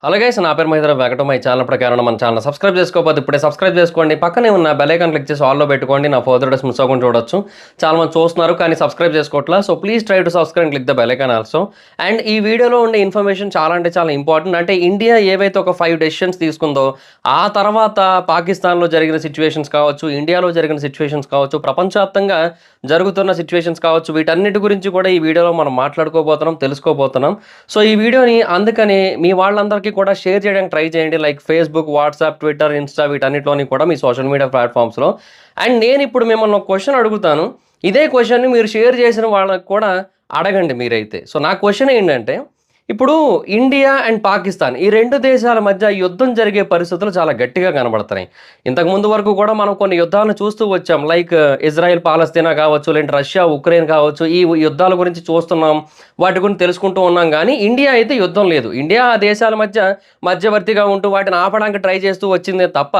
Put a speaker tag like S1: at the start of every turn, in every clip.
S1: Hello guys, నా పేరు Mahindra. Welcome my channel. ప్రకారం మన ఛానల్ సబ్స్క్రైబ్ చేసుకోకపోతే ఇప్పుడే సబ్స్క్రైబ్ చేసుకోండి. పక్కనే ఉన్న బెల్ ఐకాన్ క్లిక్ చేసి ఆల్లో పెట్టుకోండి. నా ఫర్దర్ డేస్ మిస్ అవ్వకుండా చూడొచ్చు. చాలా మంది చూస్తున్నారు కానీ సబ్స్క్రైబ్ చేసుకోవట్లా. So please try to subscribe and click the bell icon also. And ఈ వీడియోలో ఉండే ఇన్ఫర్మేషన్ చాలా అంటే చాలా ఇంపార్టెంట్. అంటే ఇండియా ఏవైతే ఒక 5 డెసిషన్స్ తీసుకుందో ఆ తర్వాత పాకిస్తాన్లో జరిగిన సిచ్యువేషన్స్ కావచ్చు, ఇండియాలో జరిగిన సిచ్యువేషన్స్ కావచ్చు, ప్రపంచవ్యాప్తంగా జరుగుతున్న సిచ్యువేషన్స్ కావచ్చు, వీటన్నిటి గురించి కూడా ఈ వీడియోలో మనం మాట్లాడుకోబోతున్నాం, తెలుసుకోబోతున్నాం. సో ఈ వీడియోని అందుకని మీ వాళ్ళందరికీ కూడా షేర్ చేయడానికి ట్రై చేయండి. Like Facebook, WhatsApp, Twitter, Insta వీటన్నిటిలోని కూడా మీ సోషల్ మీడియా ప్లాట్ఫామ్స్లో. అండ్ నేను ఇప్పుడు మిమ్మల్ని ఒక క్వశ్చన్ అడుగుతాను. ఇదే క్వశ్చన్ని మీరు షేర్ చేసిన వాళ్ళకి కూడా అడగండి మీరైతే. సో నా క్వశ్చన్ ఏంటంటే, ఇప్పుడు ఇండియా అండ్ పాకిస్తాన్ ఈ 2 దేశాల మధ్య యుద్ధం జరిగే పరిస్థితులు చాలా గట్టిగా కనబడుతున్నాయి. ఇంతకుముందు వరకు కూడా మనం కొన్ని యుద్ధాలను చూస్తూ వచ్చాం. లైక్ ఇజ్రాయెల్ పాలస్తీనా కావచ్చు, లేదంటే రష్యా ఉక్రెయిన్ కావచ్చు. ఈ యుద్ధాల గురించి చూస్తున్నాం, వాటి గురించి తెలుసుకుంటూ ఉన్నాం. కానీ ఇండియా అయితే యుద్ధం లేదు. ఇండియా ఆ దేశాల మధ్య మధ్యవర్తిగా ఉంటూ వాటిని ఆపడానికి ట్రై చేస్తూ వచ్చిందే తప్ప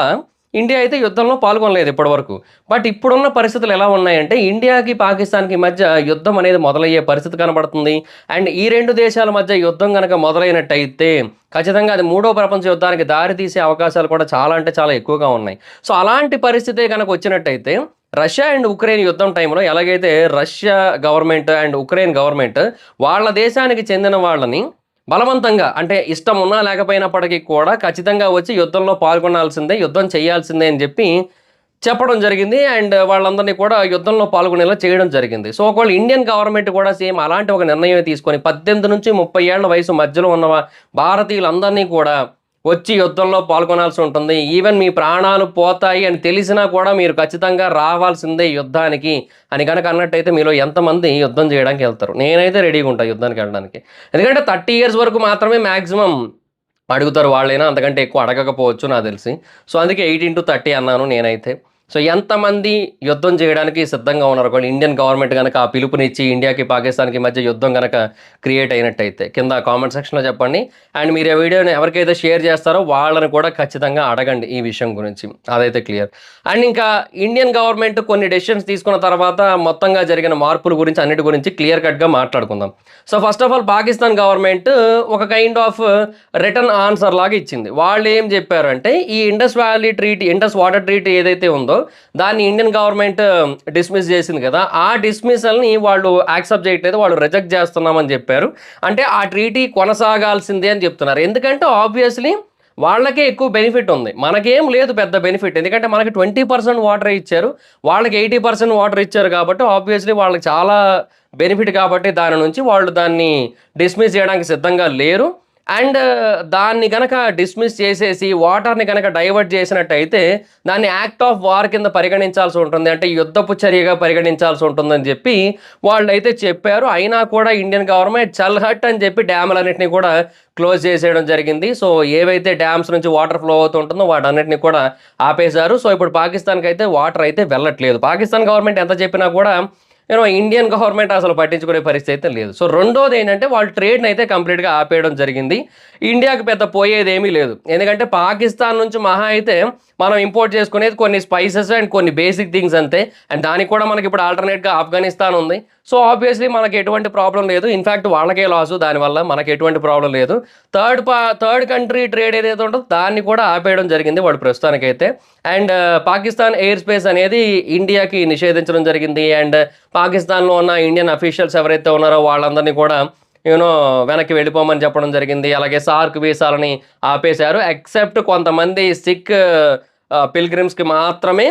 S1: ఇండియా అయితే యుద్ధంలో పాల్గొనలేదు ఇప్పటివరకు. బట్ ఇప్పుడున్న పరిస్థితులు ఎలా ఉన్నాయంటే, ఇండియాకి పాకిస్తాన్కి మధ్య యుద్ధం అనేది మొదలయ్యే పరిస్థితి కనబడుతుంది. అండ్ ఈ 2 దేశాల మధ్య యుద్ధం కనుక మొదలైనట్టయితే ఖచ్చితంగా అది 3వ ప్రపంచ యుద్ధానికి దారి తీసే అవకాశాలు కూడా చాలా అంటే చాలా ఎక్కువగా ఉన్నాయి. సో అలాంటి పరిస్థితే కనుక వచ్చినట్టయితే, రష్యా అండ్ ఉక్రెయిన్ యుద్ధం టైంలో ఎలాగైతే Russia government and Ukraine government వాళ్ళ దేశానికి చెందిన వాళ్ళని బలవంతంగా, అంటే ఇష్టం ఉన్నా లేకపోయినప్పటికీ కూడా ఖచ్చితంగా వచ్చి యుద్ధంలో పాల్గొనాల్సిందే, యుద్ధం చేయాల్సిందే అని చెప్పడం జరిగింది. అండ్ వాళ్ళందరినీ కూడా యుద్ధంలో పాల్గొనేలా చేయడం జరిగింది. సో ఒకవేళ ఇండియన్ గవర్నమెంట్ కూడా సేమ్ అలాంటి ఒక నిర్ణయం తీసుకొని 18 నుంచి 30 ఏళ్ల వయసు మధ్యలో ఉన్న భారతీయులందరినీ కూడా వచ్చి యుద్ధంలో పాల్గొనాల్సి ఉంటుంది. ఈవెన్ మీ ప్రాణాలు పోతాయి అని తెలిసినా కూడా మీరు ఖచ్చితంగా రావాల్సిందే యుద్ధానికి అని కనుక అన్నట్టయితే మీలో ఎంతమంది యుద్ధం చేయడానికి వెళ్తారు? నేనైతే రెడీగా ఉంటాను యుద్ధానికి వెళ్ళడానికి. ఎందుకంటే 30 ఇయర్స్ వరకు మాత్రమే మ్యాక్సిమం అడుగుతారు వాళ్ళైనా, అంతకంటే ఎక్కువ అడగకపోవచ్చు నాకు తెలిసి. సో అందుకే 18-30 అన్నాను నేనైతే. సో ఎంతమంది యుద్ధం చేయడానికి సిద్ధంగా ఉన్నారు? ఒకవేళ ఇండియన్ గవర్నమెంట్ కనుక ఆ పిలుపునిచ్చి ఇండియాకి పాకిస్తాన్కి మధ్య యుద్ధం కనుక క్రియేట్ అయినట్టయితే కింద కామెంట్ సెక్షన్లో చెప్పండి. అండ్ మీరు ఈ వీడియోని ఎవరికైతే షేర్ చేస్తారో వాళ్ళని కూడా ఖచ్చితంగా అడగండి ఈ విషయం గురించి. అదైతే క్లియర్. అండ్ ఇంకా ఇండియన్ గవర్నమెంట్ కొన్ని డెసిషన్స్ తీసుకున్న తర్వాత మొత్తంగా జరిగిన మార్పుల గురించి అన్నిటి గురించి క్లియర్ కట్గా మాట్లాడుకుందాం. So first of all Pakistan government ఒక కైండ్ ఆఫ్ రిటర్న్ ఆన్సర్ లాగా ఇచ్చింది. వాళ్ళు ఏం చెప్పారంటే, ఈ Indus valley treaty, Indus water treaty ఏదైతే ఉందో దాన్ని ఇండియన్ గవర్నమెంట్ డిస్మిస్ చేసింది కదా, ఆ డిస్మిసల్ని వాళ్ళు యాక్సెప్ట్ చేయట్లేదు, వాళ్ళు రిజెక్ట్ చేస్తున్నామని చెప్పారు. అంటే ఆ ట్రీటీ కొనసాగాల్సిందే అని చెప్తున్నారు. ఎందుకంటే ఆబ్వియస్లీ వాళ్ళకే ఎక్కువ బెనిఫిట్ ఉంది, మనకేం లేదు పెద్ద బెనిఫిట్. ఎందుకంటే మనకి 20% వాటర్ ఇచ్చారు, వాళ్ళకి 80% వాటర్ ఇచ్చారు. కాబట్టి ఆబ్వియస్లీ వాళ్ళకి చాలా బెనిఫిట్. కాబట్టి దాని నుంచి వాళ్ళు దాన్ని డిస్మిస్ చేయడానికి సిద్ధంగా లేరు. అండ్ దాన్ని కనుక డిస్మిస్ చేసేసి వాటర్ని కనుక డైవర్ట్ చేసినట్టయితే దాన్ని యాక్ట్ ఆఫ్ వార్ కింద పరిగణించాల్సి ఉంటుంది, అంటే యుద్ధపు చర్యగా పరిగణించాల్సి ఉంటుందని చెప్పి వాళ్ళు అయితే చెప్పారు. అయినా కూడా ఇండియన్ గవర్నమెంట్ చల్హట్ అని చెప్పి డ్యాములన్నింటినీ కూడా క్లోజ్ చేసేయడం జరిగింది. సో ఏవైతే డ్యామ్స్ నుంచి వాటర్ ఫ్లో అవుతుంటుందో వాటన్నిటిని కూడా ఆపేశారు. సో ఇప్పుడు పాకిస్తాన్కి అయితే వాటర్ అయితే వెళ్ళట్లేదు. పాకిస్తాన్ గవర్నమెంట్ ఎంత చెప్పినా కూడా ఇండియన్ గవర్నమెంట్ అసలు పట్టించుకునే పరిస్థితి అయితే లేదు. సో రెండోది ఏంటంటే, వాళ్ళు ట్రేడ్ని అయితే కంప్లీట్గా ఆపేయడం జరిగింది. ఇండియాకి పెద్ద పోయేది ఏమీ లేదు. ఎందుకంటే పాకిస్తాన్ నుంచి మహా అయితే మనం ఇంపోర్ట్ చేసుకునేది కొన్ని స్పైసెస్ అండ్ కొన్ని బేసిక్ థింగ్స్ అంతే. అండ్ దానికి కూడా మనకి ఇప్పుడు ఆల్టర్నేట్గా ఆఫ్ఘనిస్తాన్ ఉంది. సో ఆబ్వియస్లీ మనకి ఎటువంటి ప్రాబ్లం లేదు. ఇన్ఫ్యాక్ట్ వాళ్ళకే లాసు, దానివల్ల మనకి ఎటువంటి ప్రాబ్లం లేదు. థర్డ్ కంట్రీ ట్రేడ్ ఏదైతే ఉంటుందో దాన్ని కూడా ఆపేయడం జరిగింది వాడు ప్రస్తుతానికైతే. అండ్ పాకిస్తాన్ ఎయిర్ స్పేస్ అనేది ఇండియాకి నిషేధించడం జరిగింది. అండ్ పాకిస్తాన్లో ఉన్న ఇండియన్ అఫీషియల్స్ ఎవరైతే ఉన్నారో వాళ్ళందరినీ కూడా వెనక్కి వెళ్ళిపోమని చెప్పడం జరిగింది. అలాగే సార్క్ వీసాలని ఆపేశారు. ఎక్సెప్ట్ కొంతమంది సిక్ పిల్గ్రిమ్స్కి మాత్రమే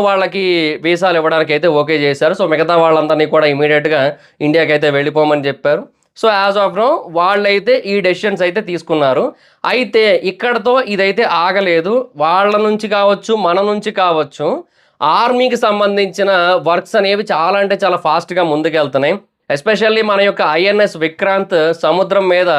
S1: వాళ్ళకి వీసాలు ఇవ్వడానికి అయితే ఓకే చేశారు. సో మిగతా వాళ్ళందరినీ కూడా ఇమీడియట్గా ఇండియాకి అయితే వెళ్ళిపోమని చెప్పారు. సో యాజ్ ఆఫ్ నో వాళ్ళైతే ఈ డెసిషన్స్ అయితే తీసుకున్నారు. అయితే ఇక్కడతో ఇదైతే ఆగలేదు. వాళ్ళ నుంచి కావచ్చు, మన నుంచి కావచ్చు, ఆర్మీకి సంబంధించిన వర్క్స్ అనేవి చాలా అంటే చాలా ఫాస్ట్గా ముందుకెళ్తున్నాయి. ఎస్పెషల్లీ మన యొక్క ఐఎన్ఎస్ విక్రాంత్ సముద్రం మీద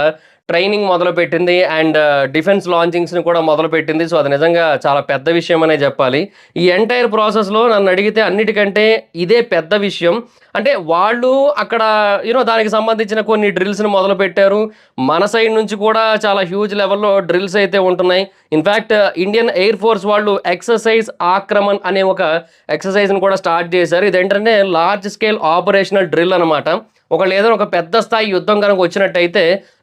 S1: ట్రైనింగ్ మొదలుపెట్టింది. అండ్ డిఫెన్స్ లాంచింగ్స్ని కూడా మొదలుపెట్టింది. సో అది నిజంగా చాలా పెద్ద విషయం అనే చెప్పాలి. ఈ ఎంటైర్ ప్రాసెస్లో నన్ను అడిగితే అన్నిటికంటే ఇదే పెద్ద విషయం. అంటే వాళ్ళు అక్కడ దానికి సంబంధించిన కొన్ని డ్రిల్స్ని మొదలుపెట్టారు. మన సైడ్ నుంచి కూడా చాలా హ్యూజ్ లెవెల్లో డ్రిల్స్ అయితే ఉంటున్నాయి. ఇన్ఫ్యాక్ట్ ఇండియన్ ఎయిర్ ఫోర్స్ వాళ్ళు ఎక్సర్సైజ్ ఆక్రమణ్ అనే ఒక ఎక్సర్సైజ్ని కూడా స్టార్ట్ చేశారు. ఇదేంటంటే లార్జ్ స్కేల్ ఆపరేషనల్ డ్రిల్ అనమాట. ఒకళ్ళు ఏదైనా ఒక పెద్ద స్థాయి యుద్ధం కనుక వచ్చినట్టయితే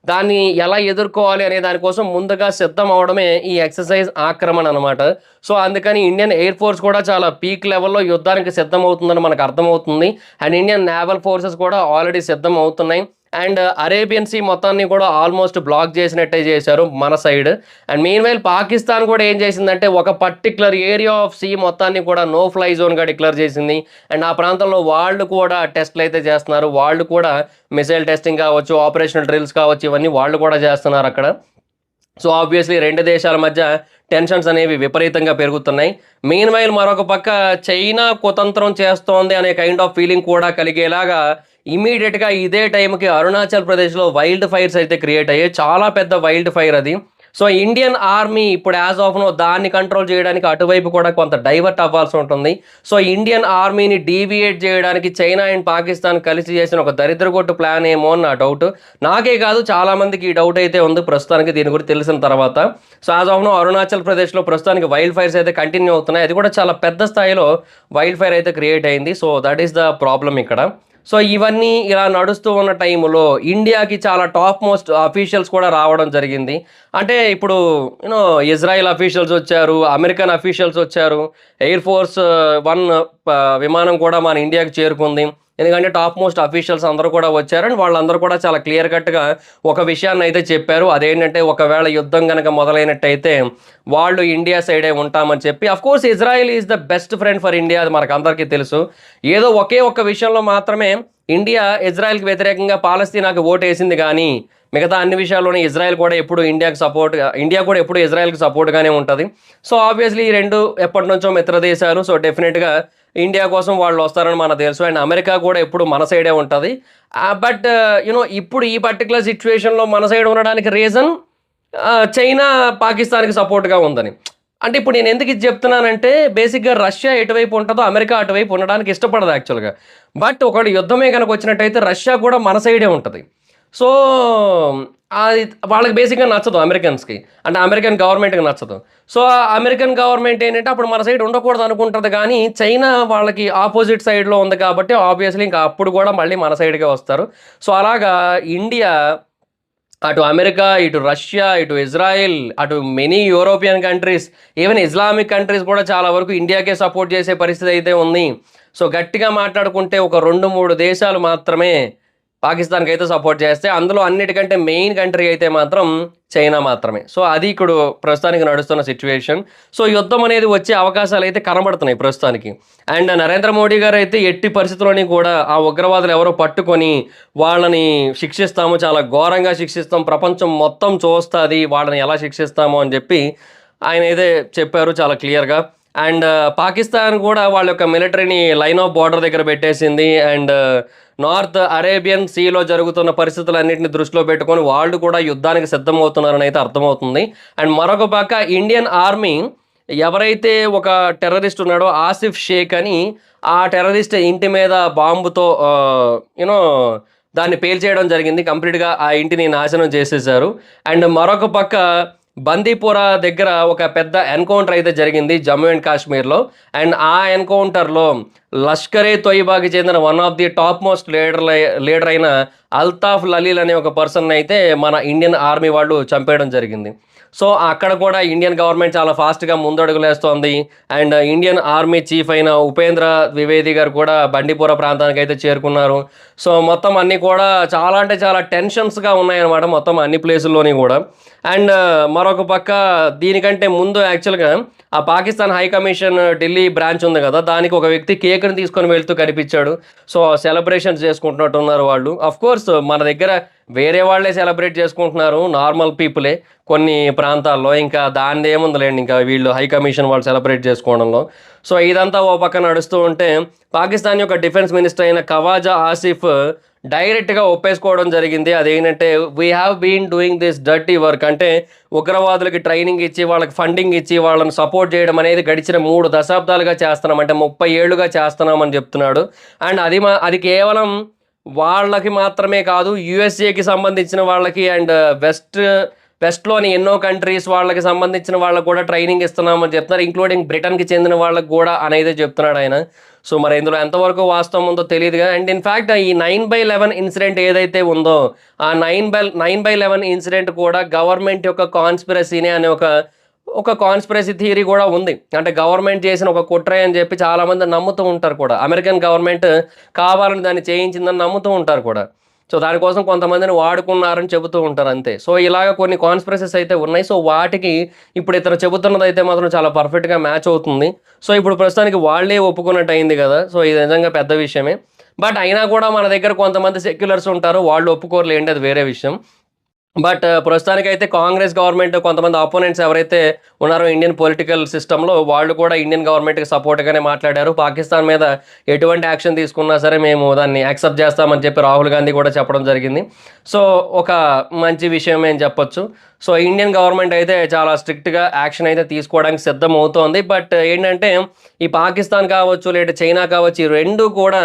S1: దాన్ని ఎలా ఎదుర్కోవాలి అనే దానికోసం ముందుగా సిద్ధం అవడమే ఈ ఎక్సర్సైజ్ ఆక్రమణ అనమాట. సో అందుకని ఇండియన్ ఎయిర్ ఫోర్స్ కూడా చాలా పీక్ లెవెల్‌లో యుద్ధానికి సిద్ధం అవుతుందని మనకు అర్థమవుతుంది. అండ్ ఇండియన్ నేవల్ ఫోర్సెస్ కూడా ఆల్రెడీ సిద్ధం అవుతున్నాయి. అండ్ అరేబియన్ సీ మొత్తాన్ని కూడా ఆల్మోస్ట్ బ్లాక్ చేసినట్టే చేశారు మన సైడ్. అండ్ మీన్‌వైల్ పాకిస్తాన్ కూడా ఏం చేసిందంటే ఒక పర్టిక్యులర్ ఏరియా ఆఫ్ సీ మొత్తాన్ని కూడా నో ఫ్లై జోన్‌గా డిక్లేర్ చేసింది. అండ్ ఆ ప్రాంతంలో వాళ్ళు కూడా టెస్ట్‌లు అయితే చేస్తున్నారు. వాళ్ళు కూడా మిసైల్ టెస్టింగ్ కావచ్చు, ఆపరేషనల్ డ్రిల్స్ కావచ్చు, ఇవన్నీ వాళ్ళు కూడా చేస్తున్నారు అక్కడ. సో ఆబ్వియస్లీ 2 దేశాల మధ్య టెన్షన్స్ అనేవి విపరీతంగా పెరుగుతున్నాయి. మీన్‌వైల్ మరొక పక్క చైనా కుతంత్రం చేస్తోంది అనే కైండ్ ఆఫ్ ఫీలింగ్ కూడా కలిగేలాగా ఇమ్మీడియేట్‌గా ఇదే టైంకి అరుణాచల్ ప్రదేశ్‌లో వైల్డ్ ఫైర్స్ అయితే క్రియేట్ అయ్యాయి. చాలా పెద్ద వైల్డ్ ఫైర్ అది. సో ఇండియన్ ఆర్మీ ఇప్పుడు యాజ్ ఆఫ్ నౌ దాన్ని కంట్రోల్ చేయడానికి అటువైపు కూడా కొంత డైవర్ట్ అవ్వాల్సి ఉంటుంది. సో ఇండియన్ ఆర్మీని డీవియేట్ చేయడానికి చైనా అండ్ పాకిస్తాన్ కలిసి చేసిన ఒక దరిద్రగొట్టు ప్లాన్ ఏమో అని నా డౌట్. నాకే కాదు చాలామందికి ఈ డౌట్ అయితే ఉంది ప్రస్తుతానికి దీని గురించి తెలిసిన తర్వాత. So as of now Arunachal ప్రదేశ్‌లో ప్రస్తుతానికి వైల్డ్ ఫైర్స్ అయితే కంటిన్యూ అవుతున్నాయి. అది కూడా చాలా పెద్ద స్థాయిలో వైల్డ్ ఫైర్ అయితే క్రియేట్ అయింది. So that is the problem ఇక్కడ. సో ఇవన్నీ ఇలా నడుస్తూ ఉన్న టైంలో ఇండియాకి చాలా టాప్ మోస్ట్ అఫీషియల్స్ కూడా రావడం జరిగింది. అంటే ఇప్పుడు ఇజ్రాయెల్ అఫీషియల్స్ వచ్చారు, అమెరికన్ అఫీషియల్స్ వచ్చారు, ఎయిర్ ఫోర్స్ 1 విమానం కూడా మన ఇండియాకి చేరుకుంది. ఎందుకంటే టాప్ మోస్ట్ అఫీషియల్స్ అందరూ కూడా వచ్చారు. అండ్ వాళ్ళందరూ కూడా చాలా క్లియర్ కట్‌గా ఒక విషయాన్ని అయితే చెప్పారు. అదేంటంటే ఒకవేళ యుద్ధం గనక మొదలైనట్టయితే వాళ్ళు ఇండియా సైడే ఉంటామని చెప్పి. Of course Israel is the best friend for India, అది మనకందరికీ తెలుసు. ఏదో ఒకే ఒక్క విషయంలో మాత్రమే ఇండియా ఇజ్రాయెల్‌కి వ్యతిరేకంగా పాలస్తీనాకి ఓటేసింది గానీ, మిగతా అన్ని విషయాల్లోనే ఇజ్రాయెల్ కూడా ఎప్పుడు ఇండియా కూడా ఎప్పుడు ఇజ్రాయెల్‌కి సపోర్ట్‌గానే ఉంటది. సో ఆబ్వియస్లీ ఈ 2 ఎప్పటినుంచో మిత్ర దేశాలు. సో డెఫినిట్‌గా ఇండియా కోసం వాళ్ళు వస్తారని మనకు తెలుసు. అండ్ అమెరికా కూడా ఎప్పుడు మన సైడే ఉంటది. బట్ ఇప్పుడు ఈ పర్టిక్యులర్ సిట్యుయేషన్‌లో మన సైడ్ ఉండడానికి రీజన్ చైనా పాకిస్తాన్‌కి సపోర్ట్‌గా ఉందని. అంటే ఇప్పుడు నేను ఎందుకు ఇది చెప్తున్నానంటే బేసిక్‌గా రష్యా ఎటువైపు ఉంటదో అమెరికా అటువైపు ఉండడానికి ఇష్టపడదు యాక్చువల్‌గా. బట్ ఒకవేళ యుద్ధమే గనక వచ్చినట్టయితే రష్యా కూడా మన సైడే ఉంటది. సో అది వాళ్ళకి బేసిక్‌గా నచ్చదు అమెరికన్స్‌కి. అంటే అమెరికన్ గవర్నమెంట్‌కి నచ్చదు. సో అమెరికన్ గవర్నమెంట్ ఏంటంటే అప్పుడు మన సైడ్ ఉండకూడదు అనుకుంటది గానీ, చైనా వాళ్ళకి ఆపోజిట్ సైడ్‌లో ఉంది కాబట్టి ఆబ్వియస్లీ ఇంకా అప్పుడు కూడా మళ్ళీ మన సైడ్‌కే వస్తారు. సో అలాగా ఇండియా అటు అమెరికా, ఇటు రష్యా, ఇటు ఇజ్రాయెల్, అటు many European countries, even Islamic countries కూడా చాలా వరకు ఇండియాకే సపోర్ట్ చేసే పరిస్థితి అయితే ఉంది. సో గట్టిగా మాట్లాడుకుంటే ఒక 2, 3 దేశాలు మాత్రమే పాకిస్తాన్‌కి అయితే సపోర్ట్ చేస్తాయి. అందులో అన్నిటికంటే మెయిన్ కంట్రీ అయితే మాత్రం చైనా మాత్రమే. సో అది ఇప్పుడు ప్రస్తుతానికి నడుస్తున్న సిట్యుయేషన్. సో యుద్ధం అనేది వచ్చే అవకాశాలు అయితే కనబడుతున్నాయి ప్రస్తుతానికి. అండ్ నరేంద్ర మోడీ గారు అయితే ఎట్టి పరిస్థితుల్లోని కూడా ఆ ఉగ్రవాదులు ఎవరో పట్టుకొని వాళ్ళని శిక్షిస్తాము, చాలా ఘోరంగా శిక్షిస్తాం, ప్రపంచం మొత్తం చూస్తది వాళ్ళని ఎలా శిక్షిస్తాము అని చెప్పి ఆయన అయితే చెప్పారు చాలా క్లియర్‌గా. అండ్ పాకిస్తాన్ కూడా వాళ్ళ యొక్క మిలిటరీని లైన్ ఆఫ్ బార్డర్ దగ్గర పెట్టేసింది. అండ్ నార్త్ అరేబియన్ సీలో జరుగుతున్న పరిస్థితులన్నింటిని దృష్టిలో పెట్టుకొని వాళ్ళు కూడా యుద్ధానికి సిద్ధమవుతున్నారని అయితే అర్థమవుతుంది. అండ్ మరొక పక్క ఇండియన్ ఆర్మీ ఎవరైతే ఒక టెర్రరిస్ట్ ఉన్నాడో ఆసిఫ్ షేక్ అని, ఆ టెర్రరిస్ట్ ఇంటి మీద బాంబుతో దాన్ని పేల్చేయడం జరిగింది. కంప్లీట్‌గా ఆ ఇంటిని నాశనం చేసేశారు. అండ్ మరొక పక్క బందీపురా దగ్గర ఒక పెద్ద ఎన్కౌంటర్ అయితే జరిగింది జమ్మూ అండ్ కాశ్మీర్‌లో. అండ్ ఆ ఎన్కౌంటర్‌లో లష్కరే తొయిబాకి చెందిన one of the top most leader అయిన అల్తాఫ్ లలీల్ అనే ఒక పర్సన్ అయితే మన ఇండియన్ ఆర్మీ వాళ్ళు చంపేయడం జరిగింది. సో అక్కడ కూడా ఇండియన్ గవర్నమెంట్ చాలా ఫాస్ట్‌గా ముందడుగులేస్తోంది. అండ్ ఇండియన్ ఆర్మీ చీఫ్ అయిన ఉపేంద్ర ద్వివేది గారు కూడా బండిపుర ప్రాంతానికి అయితే చేరుకున్నారు. సో మొత్తం అన్నీ కూడా చాలా అంటే చాలా టెన్షన్స్‌గా ఉన్నాయన్నమాట మొత్తం అన్ని ప్లేసుల్లోని కూడా. అండ్ మరొక పక్క దీనికంటే ముందు యాక్చువల్‌గా ఆ Pakistan high commission Delhi branch ఉంది కదా, దానికి ఒక వ్యక్తి కేక్‌ని తీసుకొని వెళ్తూ కనిపించాడు. సో సెలబ్రేషన్స్ చేసుకుంటున్నట్టున్నారు వాళ్ళు. ఆఫ్‌కోర్స్ మన దగ్గర వేరే వాళ్ళే సెలబ్రేట్ చేసుకుంటున్నారు, నార్మల్ పీపులే కొన్ని ప్రాంతాల్లో. ఇంకా దానిదేముందిలేండి, ఇంకా వీళ్ళు హై కమిషన్ వాళ్ళు సెలబ్రేట్ చేసుకోవడంలో. సో ఇదంతా ఓ పక్క నడుస్తూ ఉంటే పాకిస్తాన్ యొక్క డిఫెన్స్ మినిస్టర్ అయిన ఖవాజా ఆసిఫ్ డైరెక్ట్‌గా ఒప్పేసుకోవడం జరిగింది. అదేంటంటే we have been doing this dirty work, అంటే ఉగ్రవాదులకి ట్రైనింగ్ ఇచ్చి వాళ్ళకి ఫండింగ్ ఇచ్చి వాళ్ళని సపోర్ట్ చేయడం అనేది గడిచిన 3 దశాబ్దాలుగా చేస్తున్నాం, అంటే 30 ఏళ్లుగా చేస్తున్నామని చెప్తున్నాడు. అండ్ అది కేవలం వాళ్ళకి మాత్రమే కాదు, యూఎస్ఏకి సంబంధించిన వాళ్ళకి అండ్ వెస్ట్ వెస్ట్‌లోని ఎన్నో కంట్రీస్ వాళ్ళకి సంబంధించిన వాళ్ళకి కూడా ట్రైనింగ్ ఇస్తున్నామని చెప్తున్నారు. ఇంక్లూడింగ్ బ్రిటన్‌కి చెందిన వాళ్ళకి గూడా అనైతే చెప్తున్నాడాయన. సో, మరి ఇందులో ఎంతవరకు వాస్తవం ఉందో తెలీదుగా. అండ్ ఇన్‌ఫాక్ట్ ఈ 9/11 ఇన్సిడెంట్ ఏదైతే ఉందో, ఆ 9/11 ఇన్సిడెంట్ కూడా గవర్నమెంట్ యొక్క కాన్స్పిరసీనే అనే ఒక కాన్స్పిరసీ థియరీ గూడా ఉంది. అంటే గవర్నమెంట్ చేసిన ఒక కుట్రే అని చెప్పి చాలామంది నమ్ముతూ ఉంటారు కూడా. అమెరికన్ గవర్నమెంట్ కావాలని దాన్ని చేయించిందని నమ్ముతూ ఉంటారు కూడా. సో, దానికోసం కొంతమందిని వాడుకున్నారని చెబుతూ ఉంటారు అంతే. సో, ఇలాగ కొన్ని కాన్స్పిరసీస్ అయితే ఉన్నాయి. సో, వాటికి ఇప్పుడు ఇతను చెబుతున్నదైతే మాత్రం చాలా పర్ఫెక్ట్‌గా మ్యాచ్ అవుతుంది. సో, ఇప్పుడు ప్రస్తుతానికి వాళ్ళే ఒప్పుకున్నట్టు అయింది గదా! సో, ఇది నిజంగా పెద్ద విషయమే. బట్ అయినా కూడా మన దగ్గర కొంతమంది సెక్యులర్స్ ఉంటారు. వాళ్ళు ఒప్పుకోరులేండి, అది వేరే విషయం. బట్ ప్రస్తుతానికైతే కాంగ్రెస్ గవర్నమెంట్ కొంతమంది అపోనెంట్స్ ఎవరైతే ఉన్నారో ఇండియన్ పొలిటికల్ సిస్టమ్‌లో వాళ్ళు కూడా ఇండియన్ గవర్నమెంట్‌కి సపోర్ట్‌గానే మాట్లాడారు. పాకిస్తాన్ మీద ఎటువంటి యాక్షన్ తీసుకున్నా సరే మేము దాన్ని యాక్సెప్ట్ చేస్తామని చెప్పి రాహుల్ గాంధీ కూడా చెప్పడం జరిగింది. సో, ఒక మంచి విషయమే అని చెప్పొచ్చు. సో, ఇండియన్ గవర్నమెంట్ అయితే చాలా స్ట్రిక్ట్‌గా యాక్షన్ అయితే తీసుకోవడానికి సిద్ధమవుతోంది. బట్ ఏంటంటే ఈ పాకిస్తాన్ కావచ్చు, లేదా చైనా కావచ్చు, ఈ 2 కూడా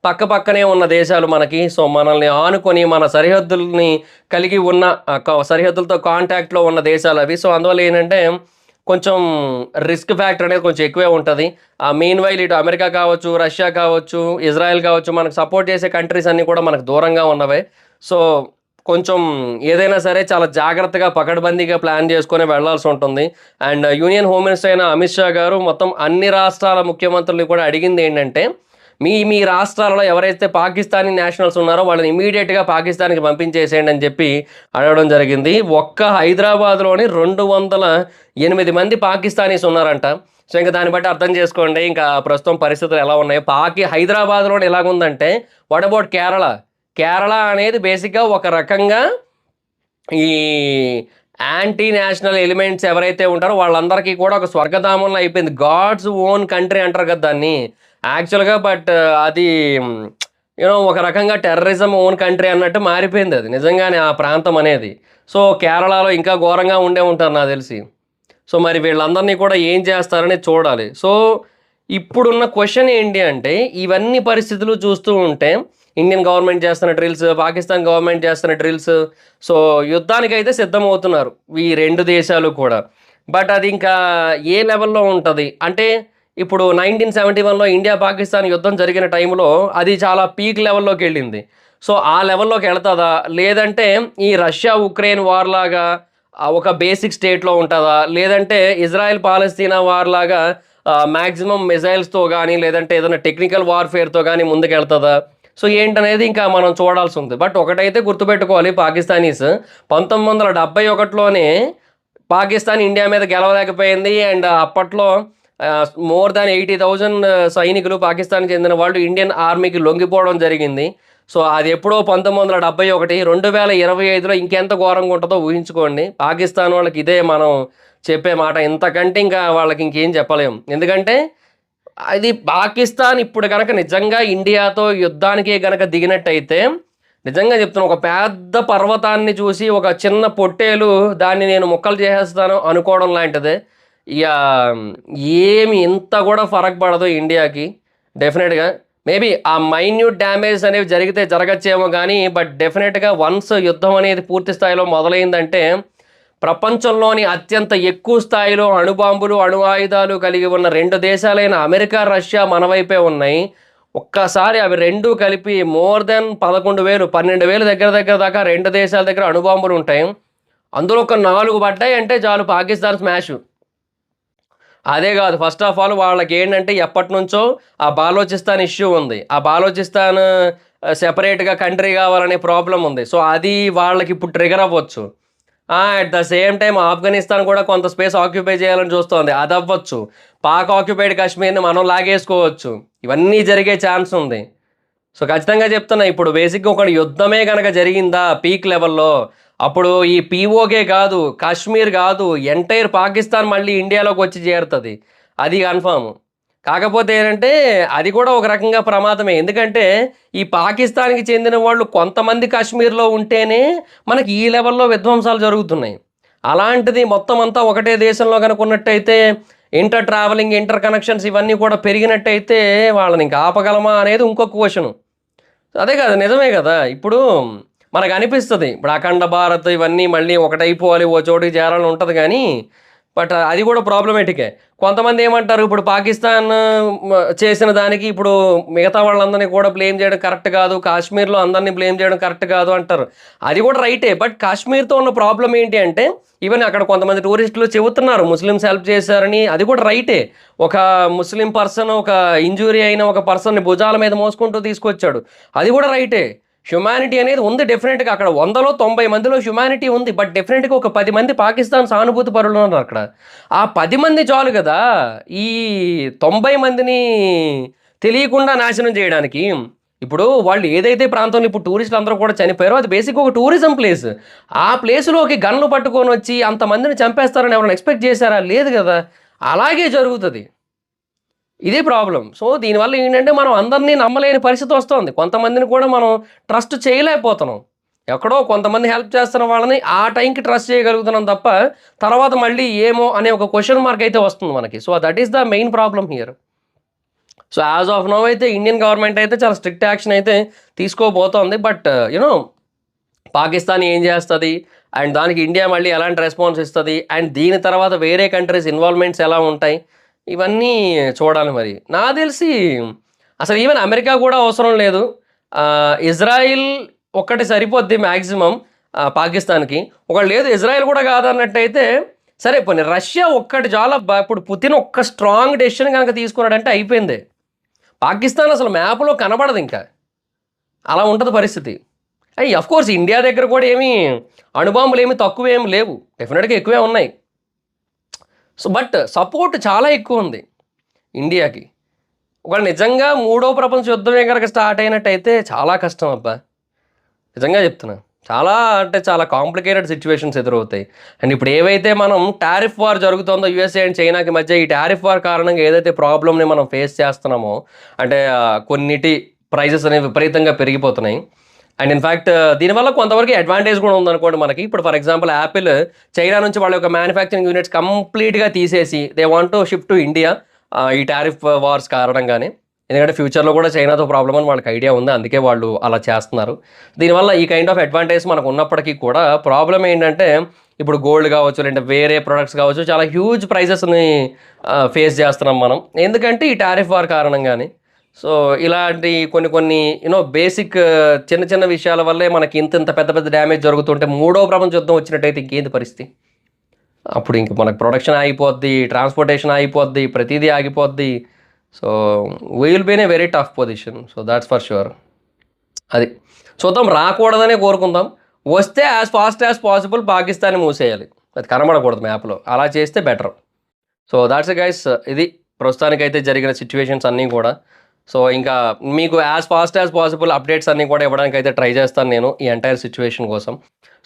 S1: పక్కపక్కనే ఉన్న దేశాలు మనకి. సో, మనల్ని ఆనుకొని మన సరిహద్దుల్ని కలిగి ఉన్న సరిహద్దులతో కాంటాక్ట్‌లో ఉన్న దేశాలవి. సో, అందువల్ల ఏంటంటే కొంచెం రిస్క్ ఫ్యాక్టర్ అనేది కొంచెం ఎక్కువే ఉంటది. మీన్‌వైల్ ఇటు అమెరికా కావచ్చు, రష్యా కావచ్చు, ఇజ్రాయెల్ కావచ్చు, మనకు సపోర్ట్ చేసే కంట్రీస్ అన్నీ కూడా మనకు దూరంగా ఉన్నవే. సో, కొంచెం ఏదైనా సరే చాలా జాగ్రత్తగా పకడ్బందీగా ప్లాన్ చేసుకొని వెళ్ళాల్సుంటుంది. అండ్ యూనియన్ హోమ్ మినిస్టర్ అయిన అమిత్ షా గారు మొత్తం అన్ని రాష్ట్రాల ముఖ్యమంత్రుల్ని కూడా అడిగిందేంటంటే, మీ రాష్ట్రాలలో ఎవరైతే పాకిస్తానీ నేషనల్స్ ఉన్నారో వాళ్ళని ఇమ్మీడియేట్‌గా పాకిస్తాన్‌కి పంపించేసేయండి అని చెప్పి అడగడం జరిగింది. ఒక్క హైదరాబాద్‌లోని 208 మంది పాకిస్తానీస్ ఉన్నారంట. సో, ఇంక దాన్ని బట్టి అర్థం చేసుకోండి ఇంకా ప్రస్తుతం పరిస్థితులు ఎలా ఉన్నాయో. హైదరాబాద్‌లోనే ఎలాగుందంటే వాట్ అబౌట్ కేరళ? కేరళ అనేది బేసిక్‌గా ఒక రకంగా ఈ యాంటీ నేషనల్ ఎలిమెంట్స్ ఎవరైతే ఉంటారో వాళ్ళందరికీ కూడా ఒక స్వర్గధామంలో అయిపోయింది. గాడ్స్ ఓన్ కంట్రీ అంటారు కదా దాన్ని. యాక్చువల్‌గా బట్ అది ఒక రకంగా టెర్రరిజం ఓన్ కంట్రీ అన్నట్టు మారిపోయిందది. నిజంగానే ఆ ప్రాంతం అనేది. సో, కేరళలో ఇంకా ఘోరంగా ఉండే ఉంటారు నాకు తెలిసి. సో, మరి వీళ్ళందరినీ కూడా ఏం చేస్తారని చూడాలి. సో, ఇప్పుడున్న క్వెషన్ ఏంటి అంటే, ఇవన్నీ పరిస్థితులు చూస్తూ ఉంటే, ఇండియన్ గవర్నమెంట్ చేస్తున్న డ్రిల్స్, పాకిస్తాన్ గవర్నమెంట్ చేస్తున్న డ్రిల్స్, సో, యుద్ధానికైతే సిద్ధమవుతున్నారు ఈ 2 దేశాలు కూడా. బట్ అది ఇంకా ఏ లెవెల్‌లో ఉంటది? అంటే ఇప్పుడు 1971లో ఇండియా, పాకిస్తాన్ యుద్ధం జరిగిన టైంలో అది చాలా పీక్ లెవెల్‌లోకెళ్ళింది. సో, ఆ లెవెల్‌లోకెళ్తదా? లేదంటే ఈ రష్యా, ఉక్రెయిన్ వార్‌లాగా ఒక బేసిక్ స్టేట్‌లో ఉంటదా? లేదంటే ఇజ్రాయెల్, పాలస్తీనా వార్‌లాగా మాక్సిమం మిసైల్స్‌తో గానీ, లేదంటే ఏదైనా టెక్నికల్ వార్‌ఫేర్‌తో గానీ ముందుకెళ్తదా? సో, ఏంటనేది ఇంకా మనం చూడాల్సుంది. బట్ ఒకటైతే గుర్తుపెట్టుకోవాలి పాకిస్తానీస్ 1971లోనే పాకిస్తాన్ ఇండియా మీద గెలవలేకపోయింది. అండ్ అప్పట్లో మోర్ దాన్ 80,000 సైనికులు పాకిస్తాన్‌కి చెందిన వాళ్ళు ఇండియన్ ఆర్మీకి లొంగిపోవడం జరిగింది. సో, అది ఎప్పుడో 1971. 2025లో ఇంకెంత ఘోరంగా ఉంటదో ఊహించుకోండి. పాకిస్తాన్ వాళ్ళకి ఇదే మనం చెప్పే మాట. ఇంతకంటే ఇంకా వాళ్ళకి ఇంకేం చెప్పలేము. ఎందుకంటే అది పాకిస్తాన్ ఇప్పుడు గనక నిజంగా ఇండియాతో యుద్ధానికే గనక దిగినట్టయితే, నిజంగా చెప్తున్నా ఒక పెద్ద పర్వతాన్ని చూసి ఒక చిన్న పొట్టేలు దాన్ని నేను ముక్కలు చేసేస్తాను అనుకోవడం లాంటిదే. ఇగ ఏమి ఇంత గూడా ఫరక్ పడదు ఇండియాకి. డెఫినెట్‌గా. మేబీ ఆ మైన్యూట్ డ్యామేజ్ అనేవి జరిగితే జరగచ్చేమో గానీ, బట్ డెఫినెట్‌గా వన్స్ యుద్ధం అనేది పూర్తి స్థాయిలో మొదలైందంటే, ప్రపంచంలోని అత్యంత ఎక్కువ స్థాయిలో అణుబాంబులు, అణు ఆయుధాలు కలిగి ఉన్న 2 దేశాలైన అమెరికా, రష్యా మన వైపే ఉన్నాయి. ఒక్కసారి అవి 2 కలిపి మోర్ దెన్ 11,000, 12,000 దగ్గర దగ్గర దాకా 2 దేశాల దగ్గర అణుబాంబులుంటాయి. అందులో ఒక 4 పడ్డాయంటే చాలు పాకిస్తాన్ స్మాషు. అదే గాదు. ఫస్ట్ ఆఫ్ ఆల్ వాళ్ళకేంటంటే ఎప్పటినుంచో ఆ బాలోచిస్తాన్ ఇష్యూ ఉంది. ఆ బాలోచిస్తాన్ సెపరేట్‌గా కంట్రీ గావాలనే ప్రాబ్లమ్ ఉంది. సో, అది వాళ్ళకిప్పుడు ట్రిగ్గర్ అవ్వచ్చు. At the same time Afghanistan కూడా కొంత స్పేస్ ఆక్యుపై చేయాలని చూస్తోంది. అదవ్వచ్చు. పాక్ ఆక్యుపైడ్ కాశ్మీర్‌ని మనం లాగేసుకోవచ్చు. ఇవన్నీ జరిగే ఛాన్స్ ఉంది. సో, ఖచ్చితంగా చెప్తున్నా ఇప్పుడు బేసిక్‌గా ఒక యుద్ధమే గనక జరిగిందా పీక్ లెవెల్‌లో, అప్పుడు ఈ పీఓకే కాదు, కాశ్మీర్ కాదు, ఎంటైర్ పాకిస్తాన్ మళ్ళీ ఇండియాలోకొచ్చి చేరుతది. అది కన్ఫర్మ్. కాకపోతే ఏంటంటే, అది కూడా ఒక రకంగా ప్రమాదమే. ఎందుకంటే, ఈ పాకిస్తాన్‌కి చెందిన వాళ్ళు కొంతమంది కాశ్మీర్‌లో ఉంటేనే మనకి ఈ లెవెల్‌లో విధ్వంసాలు జరుగుతున్నాయి. అలాంటిది మొత్తం అంతా ఒకటే దేశంలో గనుక ఉన్నట్టయితే, ఇంటర్ ట్రావెలింగ్, ఇంటర్ కనెక్షన్స్ ఇవన్నీ కూడా పెరిగినట్టయితే వాళ్ళని ఇంక ఆపగలమా అనేది ఇంకొక క్వెషను. అదే కదా! నిజమే గదా! ఇప్పుడు మనకు అనిపిస్తుంది ఇప్పుడు అఖండ భారత్ ఇవన్నీ మళ్ళీ ఒకటైపోవాలి, ఓ చోటికి చేరాలని ఉంటుంది కానీ బట్ అది కూడా ప్రాబ్లమేటికే. కొంతమంది ఏమంటారు ఇప్పుడు పాకిస్తాన్ చేసిన దానికి ఇప్పుడు మిగతా వాళ్ళందరినీ కూడా బ్లేమ్ చేయడం కరెక్ట్ కాదు, కాశ్మీర్లో అందరినీ బ్లేమ్ చేయడం కరెక్ట్ కాదు అంటారు. అది కూడా రైటే. బట్ కాశ్మీర్తో ఉన్న ప్రాబ్లం ఏంటి అంటే ఈవెన్ అక్కడ కొంతమంది టూరిస్టులు చెబుతున్నారు ముస్లిమ్స్ హెల్ప్ చేశారని, అది కూడా రైటే. ఒక ముస్లిం పర్సన్ ఒక ఇంజూరీ అయిన ఒక పర్సన్ని భుజాల మీద మోసుకుంటూ తీసుకొచ్చాడు, అది కూడా రైటే. హ్యుమానిటీ అనేది ఉంది డెఫినెట్గా. అక్కడ 100లో 90 మందిలో హ్యుమానిటీ ఉంది. బట్ డెఫినెట్గా ఒక 10 మంది పాకిస్తాన్ సానుభూతి పరులు ఉన్నారు అక్కడ. ఆ 10 మంది చాలు కదా ఈ 90 మందిని తెలియకుండా నాశనం చేయడానికి. ఇప్పుడు వాళ్ళు ఏదైతే ప్రాంతంలో ఇప్పుడు టూరిస్టులు అందరూ కూడా చనిపోయారో అది బేసిక్ ఒక టూరిజం ప్లేస్. ఆ ప్లేస్లోకి గన్లు పట్టుకొని వచ్చి అంతమందిని చంపేస్తారని ఎవరైనా ఎక్స్పెక్ట్ చేశారా? లేదు కదా. అలాగే జరుగుతుంది. ఇదే ప్రాబ్లం. సో దీనివల్ల ఏంటంటే మనం అందరినీ నమ్మలేని పరిస్థితి వస్తుంది. కొంతమందిని కూడా మనం ట్రస్ట్ చేయలేకపోతున్నాం. ఎక్కడో కొంతమంది హెల్ప్ చేస్తున్న వాళ్ళని ఆ టైంకి ట్రస్ట్ చేయగలుగుతున్నాం తప్ప తర్వాత మళ్ళీ ఏమో అనే ఒక క్వశ్చన్ మార్క్ అయితే వస్తుంది మనకి. So that is the main problem here. So as of now అయితే ఇండియన్ గవర్నమెంట్ అయితే చాలా స్ట్రిక్ట్ యాక్షన్ అయితే తీసుకోబోతోంది. బట్ యూనో పాకిస్తాన్ ఏం చేస్తుంది అండ్ దానికి ఇండియా మళ్ళీ ఎలాంటి రెస్పాన్స్ ఇస్తుంది అండ్ దీని తర్వాత వేరే కంట్రీస్ ఇన్వాల్వ్మెంట్స్ ఎలా ఉంటాయి ఇవన్నీ చూడాలి. మరి నాకు తెలిసి అసలు ఈవెన్ అమెరికా కూడా అవసరం లేదు. ఇజ్రాయిల్ ఒక్కటి సరిపోద్ది మ్యాక్సిమం పాకిస్తాన్కి. ఒకటి లేదు ఇజ్రాయిల్ కూడా కాదన్నట్టయితే సరే పోనీ రష్యా ఒక్కటి చాలా ఇప్పుడు పుతిన్ ఒక్క స్ట్రాంగ్ డెసిషన్ కనుక తీసుకున్నాడంటే అయిపోయింది. పాకిస్తాన్ అసలు మ్యాప్లో కనబడదు ఇంకా. అలా ఉంటుంది పరిస్థితి. అఫ్కోర్స్ ఇండియా దగ్గర కూడా ఏమీ అణుబాంబులు ఏమి తక్కువేమి లేవు, డెఫినెట్గా ఎక్కువే ఉన్నాయి. సో బట్ సపోర్ట్ చాలా ఎక్కువ ఉంది ఇండియాకి. ఒకవేళ నిజంగా మూడో ప్రపంచ యుద్ధమే కనుక స్టార్ట్ అయినట్టయితే చాలా కష్టం అబ్బా, నిజంగా చెప్తున్నా. చాలా అంటే చాలా కాంప్లికేటెడ్ సిచ్యువేషన్స్ ఎదురవుతాయి. అండ్ ఇప్పుడు ఏవైతే మనం టారిఫ్ వార్ జరుగుతుందో యూఎస్ఏ అండ్ చైనాకి మధ్య, ఈ టారిఫ్ వార్ కారణంగా ఏదైతే ప్రాబ్లమ్ని మనం ఫేస్ చేస్తున్నామో అంటే కొన్నిటి ప్రైజెస్ అనేవి విపరీతంగా పెరిగిపోతున్నాయి. అండ్ ఇన్ఫ్యాక్ట్ దీనివల్ల కొంతవరకు అడ్వాంటేజ్ కూడా ఉందనుకోండి మనకి. ఇప్పుడు ఫర్ ఎగ్జాంపుల్ యాపిల్ చైనా నుంచి వాళ్ళ యొక్క మ్యానుఫ్యాక్చరింగ్ యూనిట్స్ కంప్లీట్గా తీసేసి they want to shift to India ఈ టారిఫ్ వార్స్ కారణంగానే. ఎందుకంటే ఫ్యూచర్లో కూడా చైనాతో ప్రాబ్లం అని వాళ్ళకి ఐడియా ఉంది, అందుకే వాళ్ళు అలా చేస్తున్నారు. దీనివల్ల ఈ కైండ్ ఆఫ్ అడ్వాంటేజ్ మనకు ఉన్నప్పటికీ కూడా ప్రాబ్లం ఏంటంటే ఇప్పుడు గోల్డ్ కావచ్చు లేదంటే వేరే ప్రొడక్ట్స్ కావచ్చు చాలా హ్యూజ్ ప్రైజెస్ని ఫేస్ చేస్తున్నాం మనం, ఎందుకంటే ఈ టారిఫ్ వార్ కారణంగానే. సో ఇలాంటి కొన్ని బేసిక్ చిన్న చిన్న విషయాల వల్లే మనకి ఇంత పెద్ద పెద్ద డ్యామేజ్ జరుగుతుంటే మూడో ప్రపంచ యుద్ధం వచ్చినట్టయితే ఇంకేంది పరిస్థితి? అప్పుడు ఇంక మనకు ప్రొడక్షన్ ఆగిపోద్ది, ట్రాన్స్పోర్టేషన్ ఆగిపోద్ది, ప్రతిదీ ఆగిపోద్ది. So we will be in a very tough position. So that's for sure. అది చూద్దాం, రాకూడదనే కోరుకుందాం. వస్తే యాజ్ ఫాస్ట్ యాజ్ పాసిబుల్ పాకిస్తాన్ని మూసేయాలి, అది కనబడకూడదు మ్యాప్లో. అలా చేస్తే better. So that's a guys, ఇది ప్రస్తుతానికైతే జరిగిన సిచ్యువేషన్స్ అన్నీ కూడా. సో ఇంకా మీకు as fast as possible updates అన్నీ కూడా ఇవ్వడానికి అయితే ట్రై చేస్తాను నేను ఈ ఎంటైర్ సిచ్యువేషన్ కోసం.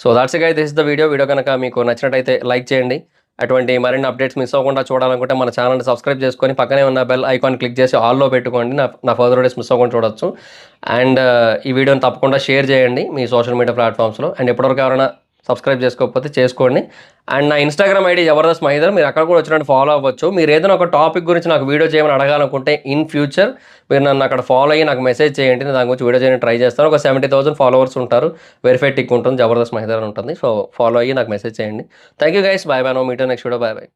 S1: So that's a guys, this is the video కనుక మీకు నచ్చినట్టయితే లైక్ చేయండి. అటువంటి మరిన్ని అప్డేట్స్ మిస్ అవ్వకుండా చూడాలనుకుంటే మన ఛానల్ని సబ్స్క్రైబ్ చేసుకొని పక్కనే ఉన్న బెల్ ఐకాన్ క్లిక్ చేసి ఆల్లో పెట్టుకోండి, నా ఫర్దర్ వీడియోస్ మిస్ అవ్వకుండా చూడొచ్చు. అండ్ ఈ వీడియోని తప్పకుండా షేర్ చేయండి మీ సోషల్ మీడియా ప్లాట్ఫామ్స్లో. అండ్ ఎప్పటివరకు ఎవరైనా సబ్స్క్రైబ్ చేసుకోకపోతే చేసుకోండి. అండ్ నా ఇన్స్టాగ్రామ్ ఐడి జబర్దస్త్ మహీధర్, మీరు అక్కడ కూడా వచ్చినట్టు ఫాలో అవ్వచ్చు. మీరు ఏదైనా ఒక టాపిక్ గురించి నాకు వీడియో చేయమని అడగాలనుకుంటే ఇన్ ఫ్యూచర్ మీరు నన్ను అక్కడ ఫాలో అయ్యి నాకు మెసేజ్ చేయండి, నేను దాని గురించి వీడియో చేయడానికి ట్రై చేస్తాను. ఒక 70,000 ఫాలోవర్స్ ఉంటారు, వెరిఫైడ్ టిక్ ఉంటుంది, జబర్దస్త్ మహీధర్ ఉంటుంది. సో ఫాలో అయ్యి నాకు మెసేజ్ చేయండి. Thank you guys, bye bye. నో మీట్ నెక్స్ట్ వీడియో, బాయ్ బాయ్.